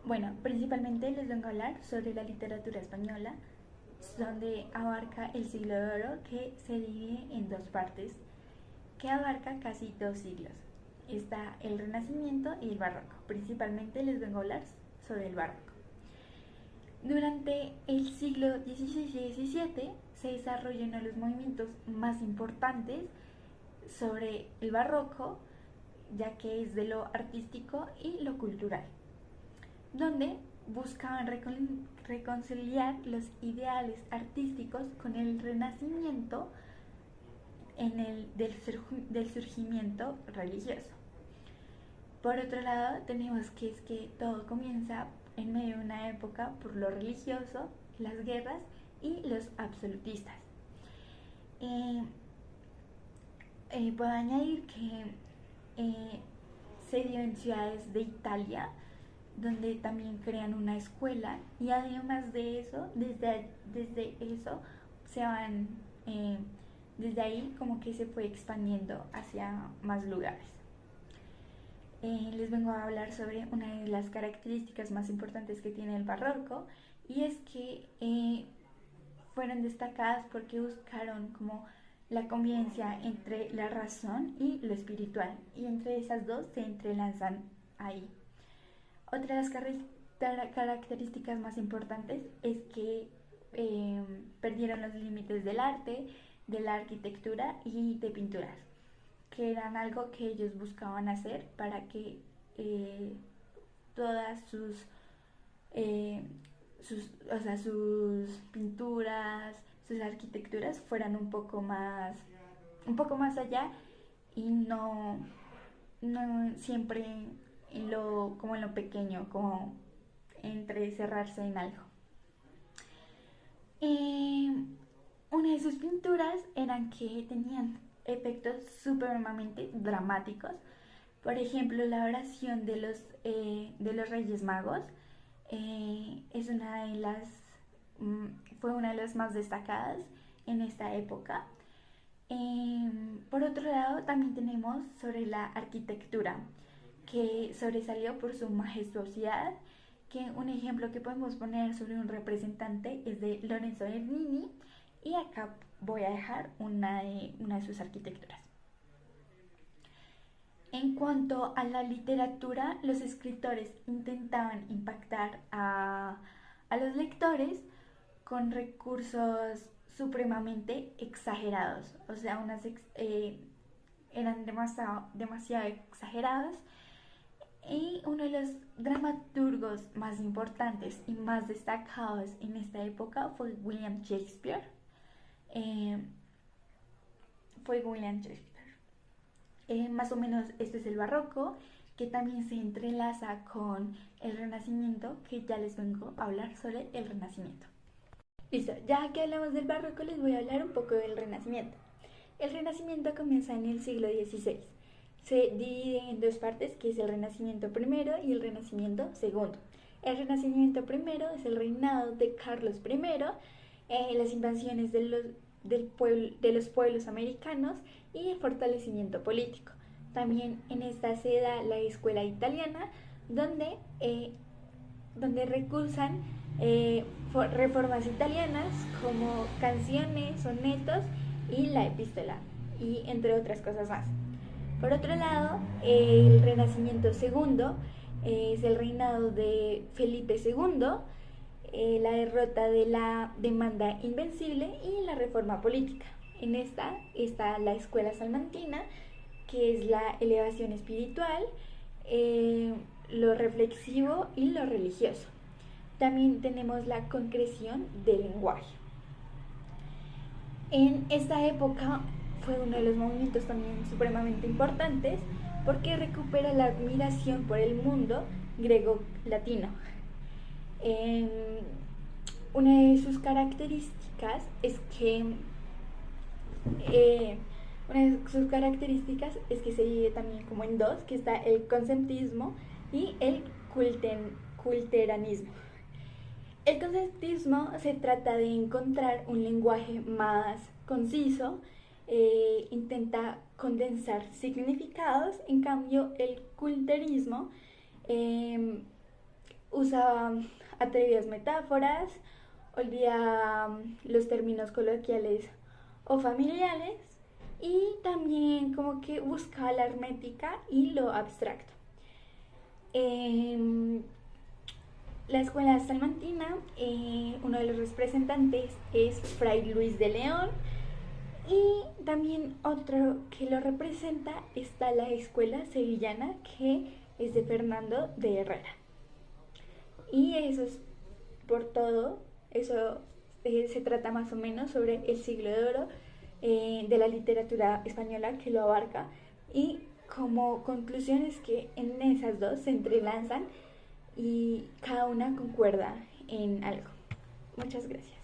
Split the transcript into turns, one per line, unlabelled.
Bueno, principalmente les vengo a hablar sobre la literatura española, donde abarca el siglo de oro que se divide en dos partes, que abarca casi 2 siglos. Está el Renacimiento y el Barroco. Principalmente les vengo a hablar sobre el Barroco. Durante el siglo XVI y XVII se desarrollan uno de los movimientos más importantes sobre el Barroco, ya que es de lo artístico y lo cultural, donde buscaban reconciliar los ideales artísticos con el renacimiento del surgimiento religioso. Por otro lado, tenemos que es que todo comienza en medio de una época por lo religioso, las guerras y los absolutistas. Eh, Puedo añadir que se dio en ciudades de Italia, donde también crean una escuela, y además de eso, desde eso se van, desde ahí como que se fue expandiendo hacia más lugares. Les vengo a hablar sobre una de las características más importantes que tiene el barroco, y es que fueron destacadas porque buscaron como la convivencia entre la razón y lo espiritual, y entre esas dos se entrelazan ahí. Otra de las características más importantes es que perdieron los límites del arte, de la arquitectura y de pinturas, que eran algo que ellos buscaban hacer para que todas eh, sus pinturas, sus arquitecturas fueran un poco más allá, y no siempre como en lo pequeño, como entre cerrarse en algo. Eh, una de sus pinturas eran que tenían efectos supremamente dramáticos. Por ejemplo, la oración de los Reyes Magos es mm, fue una de las más destacadas en esta época. Por otro lado, también tenemos sobre la arquitectura, que sobresalió por su majestuosidad, que un ejemplo que podemos poner sobre un representante es de Lorenzo Bernini, y acá voy a dejar una de sus arquitecturas. En cuanto a la literatura, los escritores intentaban impactar a los lectores con recursos supremamente exagerados, o sea, eran demasiado exagerados. Y uno de los dramaturgos más importantes y más destacados en esta época fue William Shakespeare. Eh, fue William Shakespeare. Más o menos esto es el barroco, que también se entrelaza con el renacimiento, que ya les vengo a hablar sobre el renacimiento. Listo, ya que hablamos del barroco, les voy a hablar un poco del renacimiento. El renacimiento comienza en el siglo XVI. Se divide en dos partes, que es el renacimiento primero y el renacimiento segundo. El renacimiento primero es el reinado de Carlos I, las invasiones de los pueblos americanos y el fortalecimiento político. También en esta se da la escuela italiana, donde recursan reformas italianas como canciones, sonetos y la epístola, y entre otras cosas más. Por otro lado, el Renacimiento segundo es el reinado de Felipe II, la derrota de la demanda invencible y la reforma política. En esta está la escuela salmantina, que es la elevación espiritual, lo reflexivo y lo religioso. También tenemos la concreción del lenguaje. En esta época fue uno de los movimientos también supremamente importantes, porque recupera la admiración por el mundo griego-latino. Una de sus características es que se divide también como en dos, que está el conceptismo y el culteranismo. El conceptismo se trata de encontrar un lenguaje más conciso, intenta condensar significados. En cambio, el culterismo usa atrevidas metáforas, olvida los términos coloquiales o familiares y también como que busca la hermética y lo abstracto. La escuela salmantina, uno de los representantes es Fray Luis de León, y también otro que lo representa está la escuela sevillana, que es de Fernando de Herrera. Y eso es por todo, eso se trata más o menos sobre el siglo de oro de la literatura española, que lo abarca, y como conclusión es que en esas dos se entrelazan y cada una concuerda en algo. Muchas gracias.